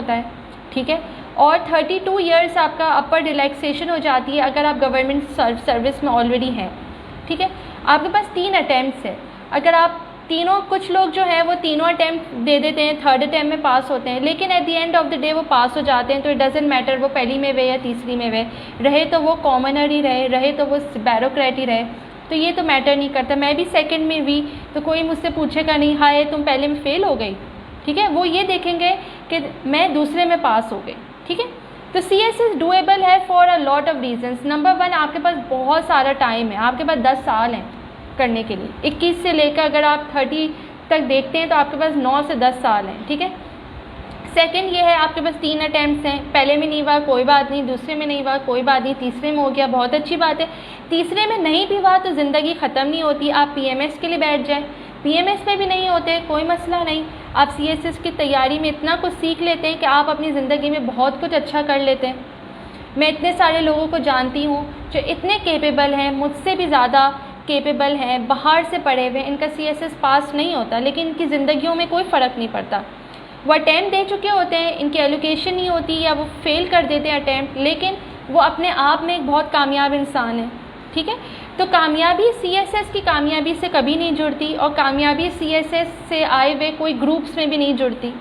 होता है, ठीक है। और 32 ईयर्स आपका अपर रिलैक्सेशन हो जाती है अगर आप गवर्नमेंट सर्विस में ऑलरेडी हैं, ठीक है। आपके पास 3 अटैम्प्ट्स है, अगर आप तीनों, कुछ लोग जो हैं वो तीनों अटैम्प्ट दे देते हैं, थर्ड अटैम्प्ट में पास होते हैं, लेकिन at the end of the day वो पास हो जाते हैं। तो इट डजेंट मैटर वो पहली में वे या तीसरी में वे रहे, तो वो कॉमनर ही रहे तो वो बैरोक्रेट ही रहे, तो ये तो मैटर नहीं करता। मैं भी सेकंड में हुई तो कोई मुझसे पूछेगा नहीं हाय तुम पहले में फेल हो गई, ठीक है। वो ये देखेंगे कि मैं दूसरे में पास हो गई, ठीक है। तो CSS डूएबल है for a lot of reasons. Number 1, आपके पास बहुत सारा टाइम है, आपके पास 10 साल हैं करने के लिए। 21 से लेकर अगर आप 30 तक देखते हैं तो आपके पास 9 से 10 साल हैं, ठीक है। सेकंड ये है आपके पास 3 अटैम्प्ट्स हैं, पहले में नहीं हुआ कोई बात नहीं, दूसरे में नहीं हुआ कोई बात नहीं, तीसरे में हो गया बहुत अच्छी बात है। तीसरे में नहीं भी हुआ तो ज़िंदगी ख़त्म नहीं होती, आप PMS के लिए बैठ जाएँ, PMS में भी नहीं होते कोई मसला नहीं, आप CSS की तैयारी में इतना कुछ सीख लेते हैं कि आप अपनी ज़िंदगी में बहुत कुछ अच्छा कर लेते हैं। मैं इतने सारे लोगों को जानती हूँ जो इतने कैपेबल हैं, मुझसे भी ज़्यादा कैपेबल हैं, बाहर से पढ़े हुए, इनका CSS पास नहीं होता लेकिन इनकी ज़िंदगियों में कोई फ़र्क नहीं पड़ता। वो अटैम्प्ट दे चुके होते हैं, इनकी एलोकेशन नहीं होती या वो फेल कर देते हैं अटैम्प्ट, लेकिन वो अपने आप में एक बहुत कामयाब इंसान है, ठीक है। तो कामयाबी CSS की कामयाबी से कभी नहीं जुड़ती और कामयाबी CSS से आए हुए कोई ग्रुप्स में भी नहीं जुड़ती,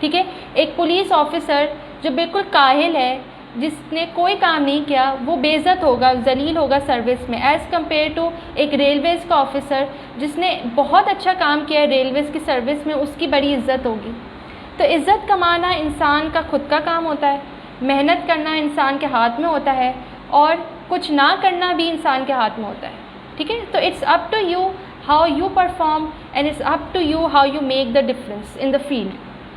ठीक है। एक पुलिस ऑफिसर जो बिल्कुल काहिल है, जिसने कोई काम नहीं किया, वो बेइज्जत होगा, जलील होगा सर्विस में, एज़ कम्पेयर टू एक रेलवेज़ का ऑफिसर जिसने बहुत अच्छा काम किया है रेलवेज़ की सर्विस में, उसकी बड़ी इज्जत होगी। तो इज़्ज़त कमाना इंसान का खुद का काम होता है, मेहनत करना इंसान के हाथ में होता है और कुछ ना करना भी इंसान के हाथ में होता है, ठीक है। तो it's up to you how you perform and it's up to you how you make the difference in the field,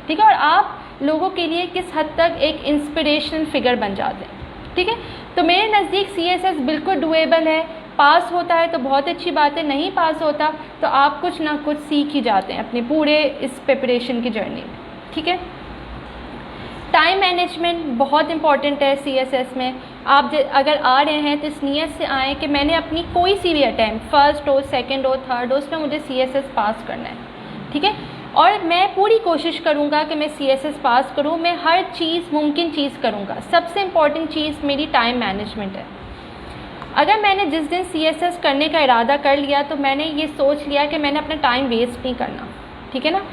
ठीक है। और आप लोगों के लिए किस हद तक एक इंस्पिरेशनल फिगर बन जाते हैं, ठीक है। तो मेरे नज़दीक CSS बिल्कुल डूएबल है, पास होता है तो बहुत अच्छी बात है, नहीं पास होता तो आप कुछ ना कुछ सीख ही जाते हैं अपने पूरे इस प्रिपरेशन की जर्नी में, ठीक है। टाइम मैनेजमेंट बहुत इंपॉर्टेंट है CSS में। आप अगर आ रहे हैं तो इस नीयत से आएँ कि मैंने अपनी कोई सी भी अटैम्प्ट, फर्स्ट हो, सेकंड हो, थर्ड हो, उसमें मुझे CSS पास करना है, ठीक है। और मैं पूरी कोशिश करूँगा कि मैं CSS पास करूँ, मैं हर चीज़ मुमकिन चीज़ करूँगा। सबसे इम्पॉर्टेंट चीज़ मेरी टाइम मैनेजमेंट है। अगर मैंने जिस दिन CSS करने का इरादा कर लिया तो मैंने ये सोच लिया कि मैंने अपना टाइम वेस्ट नहीं करना, ठीक है ना।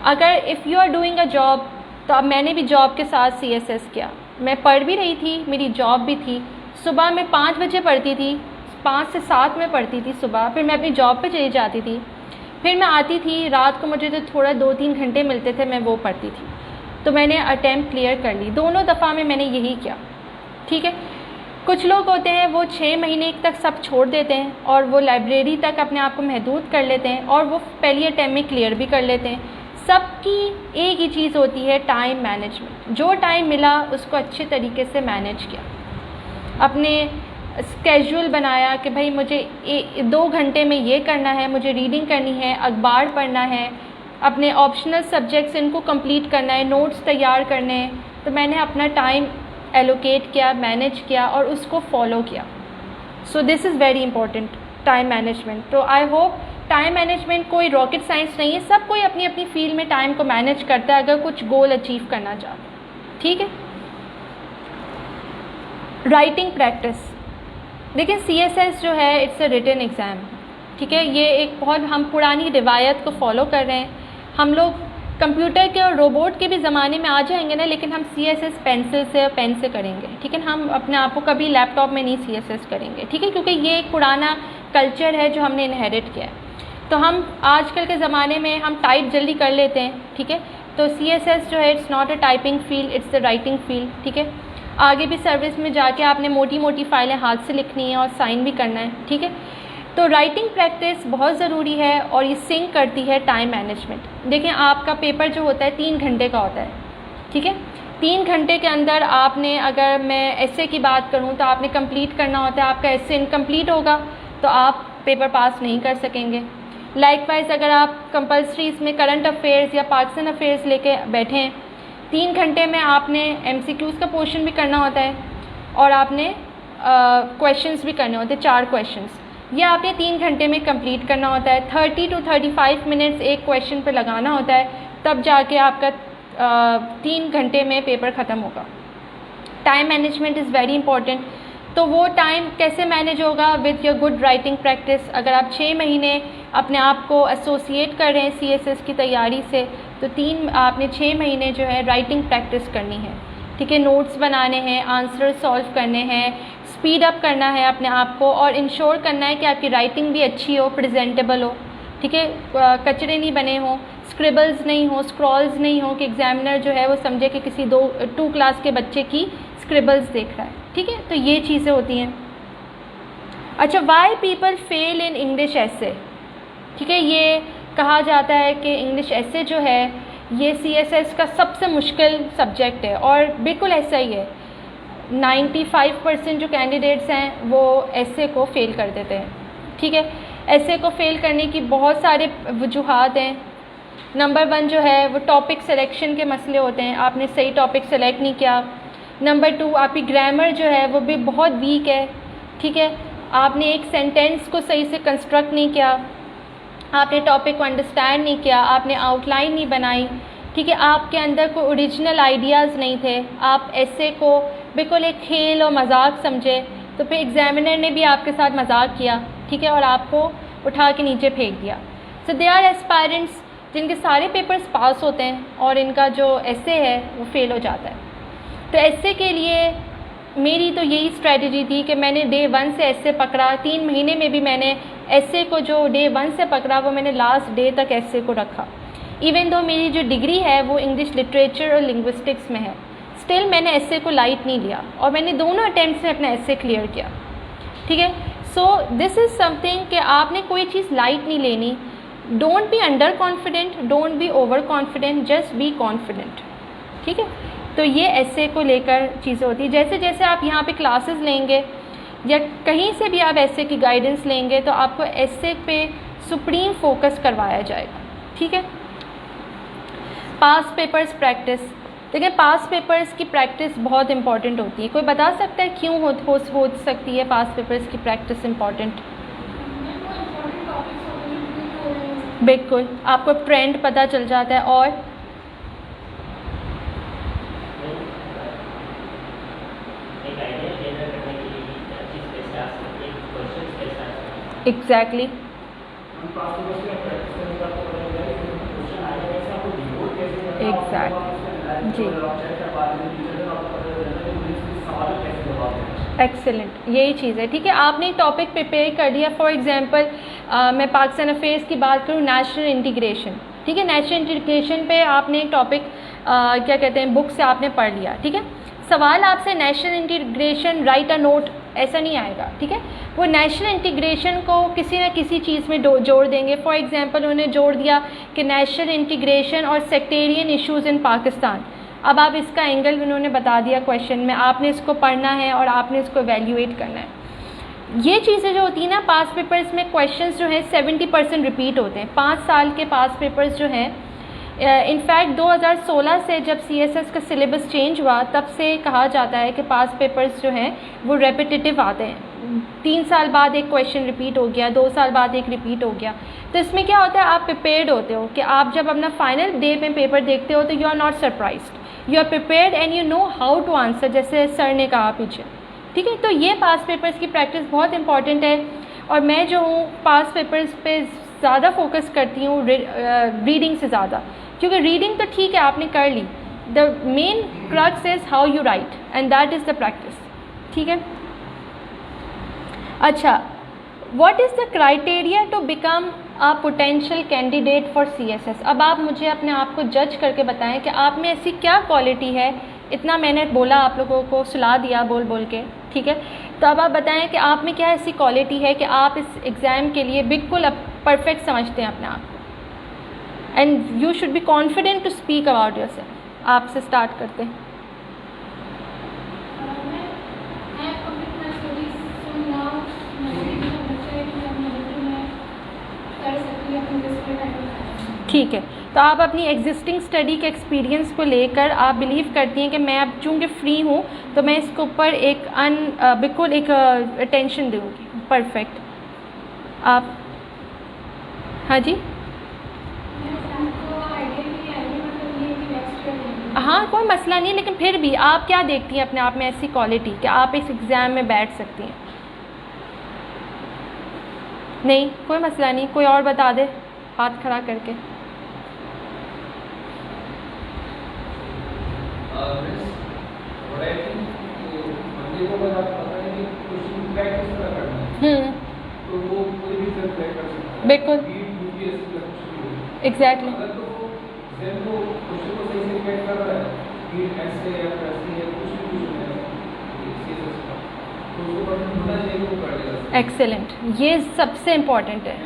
अगर if you are doing a job, तो अब मैंने भी जॉब के साथ CSS किया, मैं पढ़ भी रही थी, मेरी जॉब भी थी। सुबह मैं 5 बजे पढ़ती थी, 5 से 7 में पढ़ती थी सुबह, फिर मैं अपनी जॉब पे चली जाती थी, फिर मैं आती थी, रात को मुझे जो थोड़ा 2-3 घंटे मिलते थे मैं वो पढ़ती थी। तो मैंने अटैम्प्ट क्लियर कर ली, दोनों दफ़ा में मैंने यही किया, ठीक है। कुछ लोग होते हैं वो 6 महीने तक सब छोड़ देते हैं और वो लाइब्रेरी तक अपने आप को महदूद कर लेते हैं और वो पहली अटैम्प्ट में क्लियर भी कर लेते हैं। सबकी एक ही चीज़ होती है, टाइम मैनेजमेंट। जो टाइम मिला उसको अच्छे तरीके से मैनेज किया, अपने स्केड्यूल बनाया कि भाई मुझे 2 घंटे में ये करना है, मुझे रीडिंग करनी है, अखबार पढ़ना है, अपने ऑप्शनल सब्जेक्ट्स इनको कंप्लीट करना है, नोट्स तैयार करने हैं। तो मैंने अपना टाइम एलोकेट किया, मैनेज किया और उसको फॉलो किया। So this is very important, time management. तो आई होप टाइम मैनेजमेंट कोई रॉकेट साइंस नहीं है, सब कोई अपनी अपनी फील्ड में टाइम को मैनेज करता है अगर कुछ गोल अचीव करना चाहता है, ठीक है। राइटिंग प्रैक्टिस, देखिए CSS जो है इट्स अ रिटन एग्ज़ाम, ठीक है। ये एक बहुत हम पुरानी रिवायत को फॉलो कर रहे हैं। हम लोग कंप्यूटर के और रोबोट के भी ज़माने में आ जाएंगे ना, लेकिन हम CSS पेंसिल से और पेन से करेंगे, ठीक है। हम अपने आप को कभी लैपटॉप में नहीं CSS करेंगे, ठीक है, क्योंकि ये एक पुराना कल्चर है जो हमने इनहेरिट किया है। तो हम आजकल के ज़माने में हम टाइप जल्दी कर लेते हैं, ठीक है। तो CSS जो है it's not a typing field, it's the writing field, ठीक है। आगे भी सर्विस में जाके आपने मोटी मोटी फाइलें हाथ से लिखनी है और साइन भी करना है, ठीक है। तो राइटिंग प्रैक्टिस बहुत ज़रूरी है और ये सिंक करती है टाइम मैनेजमेंट। देखें आपका पेपर जो होता है 3 घंटे का होता है, ठीक है। 3 घंटे के अंदर आपने, अगर मैं एसे की बात करूँ तो आपने कंप्लीट करना होता है। आपका एसे इनकम्प्लीट होगा तो आप पेपर पास नहीं कर सकेंगे। लाइकवाइज अगर आप कंपल्सरी इसमें करंट अफेयर्स या पाकिस्तान अफेयर्स लेके बैठे हैं, 3 घंटे में आपने MCQs का पोर्शन भी करना होता है और आपने क्वेश्चंस भी करने होते हैं, 4 क्वेश्चंस। ये आपने 3 घंटे में कंप्लीट करना होता है। 30 to 35 मिनट्स एक क्वेश्चन पे लगाना होता है, तब जाके आपका 3 घंटे में पेपर ख़त्म होगा। Time management is very important. तो वो टाइम कैसे मैनेज होगा? With your good writing practice. अगर आप 6 महीने अपने आप को एसोसिएट कर रहे हैं CSS की तैयारी से, तो आपने 6 महीने जो है राइटिंग प्रैक्टिस करनी है, ठीक है। नोट्स बनाने हैं, आंसर सॉल्व करने हैं, स्पीड अप करना है अपने आप को, और इंश्योर करना है कि आपकी राइटिंग भी अच्छी हो, प्रेजेंटेबल हो, ठीक है। कचरे नहीं बने हों, स्क्रिबल्स नहीं हो, स्क्रॉल्स नहीं हो कि एग्जामिनर जो है वो समझे कि किसी 2 क्लास के बच्चे की स्क्रिबल्स देख रहा है, ठीक है। तो ये चीज़ें होती हैं। अच्छा, why people fail in English ऐसे, ठीक है। ये कहा जाता है कि इंग्लिश ऐसे जो है ये CSS का सबसे मुश्किल सब्जेक्ट है, और बिल्कुल ऐसा ही है। 95% जो कैंडिडेट्स हैं वो ऐसे को फ़ेल कर देते हैं, ठीक है। ऐसे को फ़ेल करने की बहुत सारे वजूहात हैं। नंबर 1 जो है वो टॉपिक सिलेक्शन के मसले होते हैं, आपने सही टॉपिक सेलेक्ट नहीं किया। नंबर 2, आपकी ग्रामर जो है वो भी बहुत वीक है, ठीक है। आपने एक सेंटेंस को सही से कंस्ट्रक्ट नहीं किया, आपने टॉपिक को अंडरस्टैंड नहीं किया, आपने आउटलाइन नहीं बनाई, ठीक है। आपके अंदर कोई ओरिजिनल आइडियाज़ नहीं थे, आप ऐसे को बिल्कुल एक खेल और मजाक समझे, तो फिर एग्जामिनर ने भी आपके साथ मजाक किया, ठीक है, और आपको उठा के नीचे फेंक दिया। सो दे आर एस्पायरेंट्स जिनके सारे पेपर्स पास होते हैं और इनका जो ऐसे है वो फेल हो जाता है। तो ऐसे के लिए मेरी तो यही स्ट्रेटजी थी कि मैंने डे 1 से ऐसे पकड़ा। 3 महीने में भी मैंने ऐसे को जो डे 1 से पकड़ा वो मैंने लास्ट डे तक ऐसे को रखा। इवन दो मेरी जो डिग्री है वो इंग्लिश लिटरेचर और लिंग्विस्टिक्स में है, स्टिल मैंने ऐसे को लाइट नहीं लिया और मैंने दोनों अटेम्प्ट में अपना ऐसे क्लियर किया, ठीक है। सो दिस इज़ समथिंग कि आपने कोई चीज़ लाइट नहीं लेनी। Don't be under confident, don't be over confident, just be confident, ठीक है। तो ये ऐसे को लेकर चीज़ें होती है। जैसे जैसे आप यहाँ पे क्लासेस लेंगे या कहीं से भी आप ऐसे की गाइडेंस लेंगे तो आपको ऐसे पे सुप्रीम फोकस करवाया जाएगा, ठीक है। पास पेपर्स प्रैक्टिस, देखिए पास पेपर्स की प्रैक्टिस बहुत इंपॉर्टेंट होती है। कोई बता सकता है क्यों हो सकती है पास पेपर्स की प्रैक्टिस इंपॉर्टेंट? बिल्कुल, आपको ट्रेंड पता चल जाता है और एग्जैक्टली जी, एक्सेलेंट, यही चीज़ है, ठीक है। आपने एक टॉपिक प्रिपेयर कर दिया, फॉर एग्जांपल मैं पाकिस्तान अफेयर्स की बात करूँ, नेशनल इंटीग्रेशन, ठीक है। नेशनल इंटीग्रेशन पे आपने एक टॉपिक क्या कहते हैं बुक से आपने पढ़ लिया, ठीक है। सवाल आपसे national integration right a note ऐसा नहीं आएगा, ठीक है। वो नेशनल इंटीग्रेशन को किसी न किसी चीज़ में जोड़ देंगे। फॉर एग्जांपल उन्होंने जोड़ दिया कि नेशनल इंटीग्रेशन और सेक्टेरियन इश्यूज़ इन पाकिस्तान। अब आप इसका एंगल उन्होंने बता दिया क्वेश्चन में, आपने इसको पढ़ना है और आपने इसको एवेल्यूएट करना है। ये चीज़ें जो होती हैं ना पास पेपर्स में, क्वेश्चंस जो हैं 70% रिपीट होते हैं। 5 साल के पास पेपर्स जो हैं, इनफैक्ट 2016 से जब CSS का सिलेबस चेंज हुआ तब से कहा जाता है कि पास पेपर्स जो हैं वो रेपिटेटिव आते हैं। 3 साल बाद एक क्वेश्चन रिपीट हो गया, 2 साल बाद एक रिपीट हो गया। तो इसमें क्या होता है, आप प्रिपेयर्ड होते हो कि आप जब अपना फाइनल डे में पेपर देखते हो तो you are not surprised, you are prepared and you know how to answer, जैसे सर ने कहा पीछे, ठीक है। तो ये पास पेपर्स की प्रैक्टिस बहुत इंपॉर्टेंट है और मैं जो हूँ पास पेपर्स पे ज़्यादा फोकस करती हूँ रीडिंग से ज़्यादा, क्योंकि रीडिंग तो ठीक है आपने कर ली, the main crux is how you write and that is the practice, ठीक है। अच्छा, what is the criteria to become a potential candidate for CSS? अब आप मुझे अपने आप को जज करके बताएं कि आप में ऐसी क्या क्वालिटी है। इतना मैंने बोला, आप लोगों को सुला दिया बोल बोल के, ठीक है। तो अब आप बताएं कि आप में क्या ऐसी क्वालिटी है कि आप इस एग्ज़ाम के लिए बिल्कुल परफेक्ट समझते हैं अपने आप को, and you should be confident to speak about yourself. आपसे स्टार्ट करते हैं। ठीक है, तो आप अपनी एग्जिस्टिंग स्टडी के एक्सपीरियंस को लेकर आप बिलीव करती हैं कि मैं अब चूँकि फ्री हूँ तो मैं इसके ऊपर एक बिल्कुल एक अटेंशन दूँगी। परफेक्ट। आप हाँ जी, हाँ कोई मसला नहीं है, लेकिन फिर भी आप क्या देखती हैं अपने आप में ऐसी क्वालिटी कि आप इस एग्ज़ाम में बैठ सकती हैं? नहीं कोई मसला नहीं, कोई और बता दे हाथ खड़ा करके। बिल्कुल एग्जैक्टली एक्सेलेंट, ये सबसे इम्पोर्टेंट है,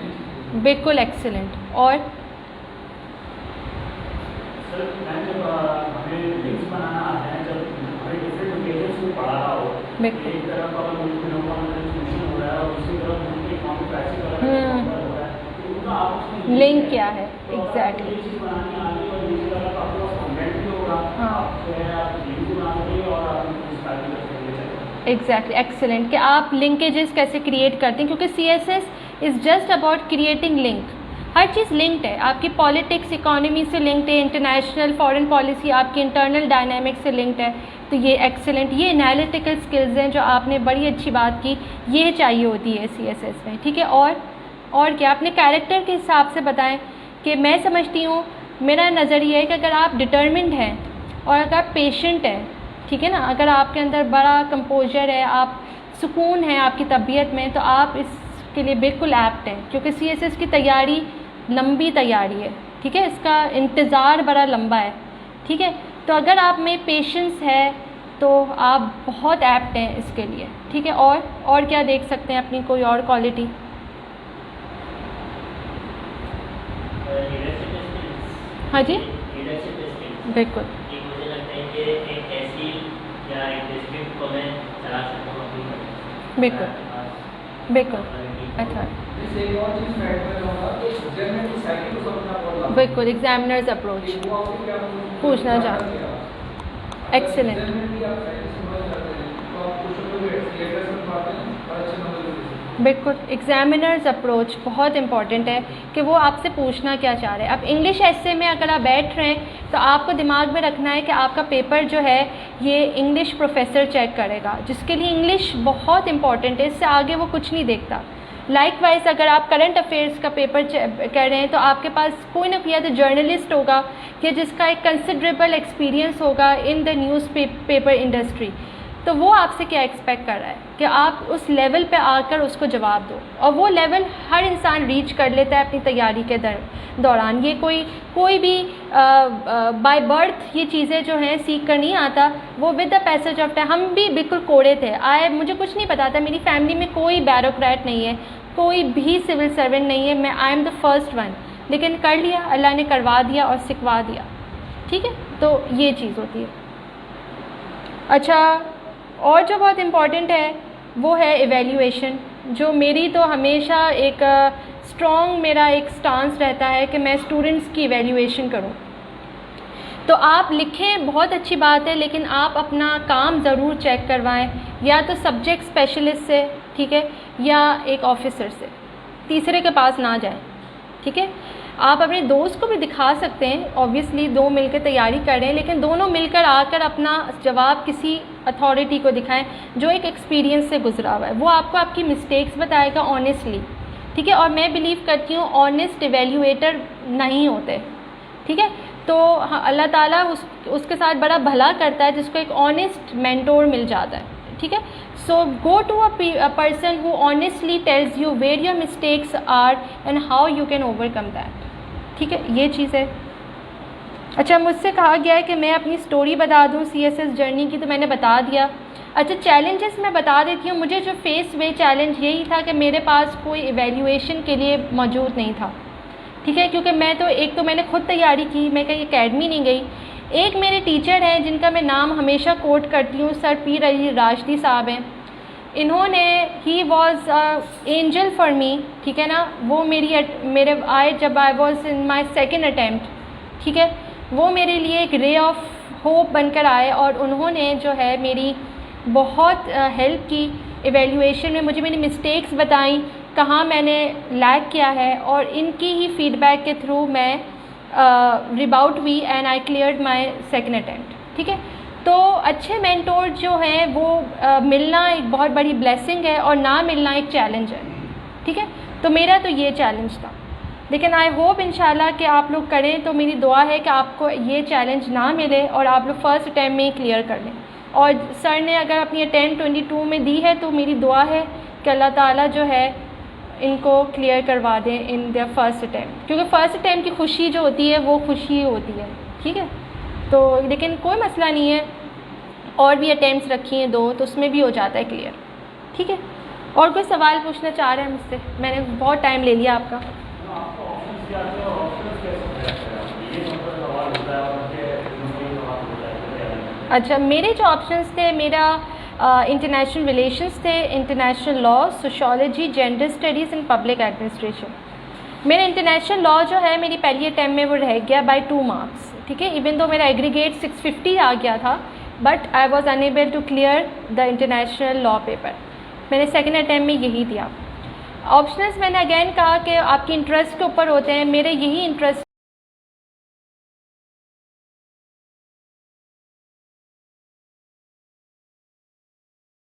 बिल्कुल एक्सेलेंट। और लिंक क्या है एग्जैक्टली, एग्जैक्टली एक्सेलेंट कि आप लिंकेजेस कैसे क्रिएट करते हैं, क्योंकि CSS is just about creating link. Her cheese linked है, आपकी पॉलिटिक्स इकोनॉमी से लिंक्ड है, इंटरनेशनल फॉरेन पॉलिसी आपकी इंटरनल डायनामिक्स से लिंक्ड है। तो ये एक्सेलेंट, ये एनालिटिकल स्किल्स हैं जो आपने बड़ी अच्छी बात की, ये चाहिए होती है CSS में, ठीक है। और क्या अपने कैरेक्टर के हिसाब से बताएं कि मैं समझती हूँ, मेरा नज़रिया है कि अगर आप डिटर्मिन्ड हैं और अगर आप पेशेंट हैं, ठीक है ना, अगर आपके अंदर बड़ा कंपोजर है, आप सुकून है आपकी तबीयत में, तो आप इसके लिए बिल्कुल ऐप्ट हैं, क्योंकि CSS की तैयारी लंबी तैयारी है, ठीक है, इसका इंतज़ार बड़ा लंबा है, ठीक है। तो अगर आप में पेशेंस है तो आप बहुत ऐप्ट हैं इसके लिए, ठीक है। और क्या देख सकते हैं अपनी कोई और क्वालिटी? हाँ जी बिल्कुल बिल्कुल बिल्कुल अच्छा बिल्कुल एग्जामिनर्स अप्रोच पूछना चाहते, एक्सेलेंट, बिल्कुल एग्जामिनर्स अप्रोच बहुत इंपॉर्टेंट है कि वो आपसे पूछना क्या चाह रहे हैं। अब इंग्लिश एसे में अगर आप बैठ रहे हैं तो आपको दिमाग में रखना है कि आपका पेपर जो है ये इंग्लिश प्रोफेसर चेक करेगा, जिसके लिए इंग्लिश बहुत इंपॉर्टेंट है, इससे आगे वो कुछ नहीं देखता। लाइकवाइज अगर आप करंट अफेयर्स का पेपर कर रहे हैं तो आपके पास कोई ना कोई या तो जर्नलिस्ट होगा या जिसका एक कंसिडरेबल एक्सपीरियंस होगा in the news paper industry, तो वो आपसे क्या एक्सपेक्ट कर रहा है कि आप उस लेवल पे आकर उसको जवाब दो, और वो लेवल हर इंसान रीच कर लेता है अपनी तैयारी के दौरान। ये कोई भी बाय बर्थ ये चीज़ें जो हैं सीख कर नहीं आता, वो with the passage of time. हम भी बिल्कुल कोड़े थे, मुझे कुछ नहीं पता था, मेरी फैमिली में कोई ब्यूरोक्रेट नहीं है, कोई भी सिविल सर्वेंट नहीं है, I am the first one, लेकिन कर लिया, अल्लाह ने करवा दिया और सिखवा दिया, ठीक है। तो ये चीज़ होती है। अच्छा, और जो बहुत इम्पॉर्टेंट है वो है एवेल्यूएशन, जो मेरी तो हमेशा एक स्ट्रॉन्ग मेरा एक स्टांस रहता है कि मैं स्टूडेंट्स की एवेल्यूएशन करूं। तो आप लिखें बहुत अच्छी बात है, लेकिन आप अपना काम ज़रूर चेक करवाएं, या तो सब्जेक्ट स्पेशलिस्ट से, ठीक है, या एक ऑफिसर से, तीसरे के पास ना जाएं, ठीक है। आप अपने दोस्त को भी दिखा सकते हैं, ऑब्वियसली दो मिलकर तैयारी कर रहे हैं, लेकिन दोनों मिलकर आकर अपना जवाब किसी अथॉरिटी को दिखाएं जो एक एक्सपीरियंस से गुजरा हुआ है, वो आपको आपकी मिस्टेक्स बताएगा ऑनेस्टली, ठीक है। और मैं बिलीव करती हूँ ऑनेस्ट एवेल्यूएटर नहीं होते, ठीक है। तो हाँ, अल्लाह ताला उसके साथ बड़ा भला करता है जिसको एक ऑनेस्ट मेंटोर मिल जाता है, ठीक है। So go to a person who honestly tells you where your mistakes are and how you can overcome that, ठीक है, ये चीज़ है। अच्छा, मुझसे कहा गया है कि मैं अपनी स्टोरी बता दूं CSS जर्नी की, तो मैंने बता दिया। अच्छा, चैलेंजेस मैं बता देती हूँ। मुझे जो फेस वे चैलेंज यही था कि मेरे पास कोई इवैल्यूएशन के लिए मौजूद नहीं था, ठीक है, क्योंकि मैं तो एक तो मैंने खुद तैयारी की, मैं कहीं एकेडमी नहीं गई। एक मेरे टीचर हैं जिनका मैं नाम हमेशा कोट करती हूँ, सर पीर अली राशदी साहब हैं। इन्होंने he was angel for me, ठीक है ना, वो मेरे आए जब I was in my second attempt, ठीक है, वो मेरे लिए एक रे ऑफ होप बनकर आए, और उन्होंने जो है मेरी बहुत हेल्प की इवैल्यूएशन में, मुझे मेरी मिस्टेक्स बताई, कहाँ मैंने लैग किया है, और इनकी ही फीडबैक के थ्रू मैं रिबाउट हुई and I cleared my second attempt. ठीक है, तो अच्छे मेंटोर जो हैं वो मिलना एक बहुत बड़ी ब्लेसिंग है और ना मिलना एक चैलेंज है। ठीक है, तो मेरा तो ये चैलेंज था, लेकिन आई होप इंशाल्लाह कि आप लोग करें, तो मेरी दुआ है कि आपको ये चैलेंज ना मिले और आप लोग फर्स्ट अटैम्प्ट में ही क्लियर कर लें। और सर ने अगर अपनी अटैम्प्ट 22 में दी है तो मेरी दुआ है कि अल्लाह ताला जो है इनको क्लियर करवा दें इन देयर फर्स्ट अटैम्प्ट, क्योंकि फ़र्स्ट अटैम्प्ट की खुशी जो होती है वो खुशी होती है। ठीक है, तो लेकिन कोई मसला नहीं है, और भी अटैम्प्ट्स रखी हैं 2, तो उसमें भी हो जाता है क्लियर। ठीक है, और कोई सवाल पूछना चाह रहे हैं मुझसे? मैंने बहुत टाइम ले लिया आपका। अच्छा, मेरे जो ऑप्शंस थे, मेरा इंटरनेशनल रिलेशंस थे, international law, sociology, gender studies and public administration. मेरा इंटरनेशनल लॉ जो है मेरी पहली अटैम्प्ट में वो रह गया बाय 2 मार्क्स। ठीक है, इवन दो मेरा एग्रीगेट 650 आ गया था, but I was unable to clear the international law paper. मैंने सेकेंड अटैम्प्ट में यही दिया। ऑप्शनल्स मैंने अगेन कहा कि आपके इंटरेस्ट के ऊपर होते हैं, मेरे यही इंटरेस्ट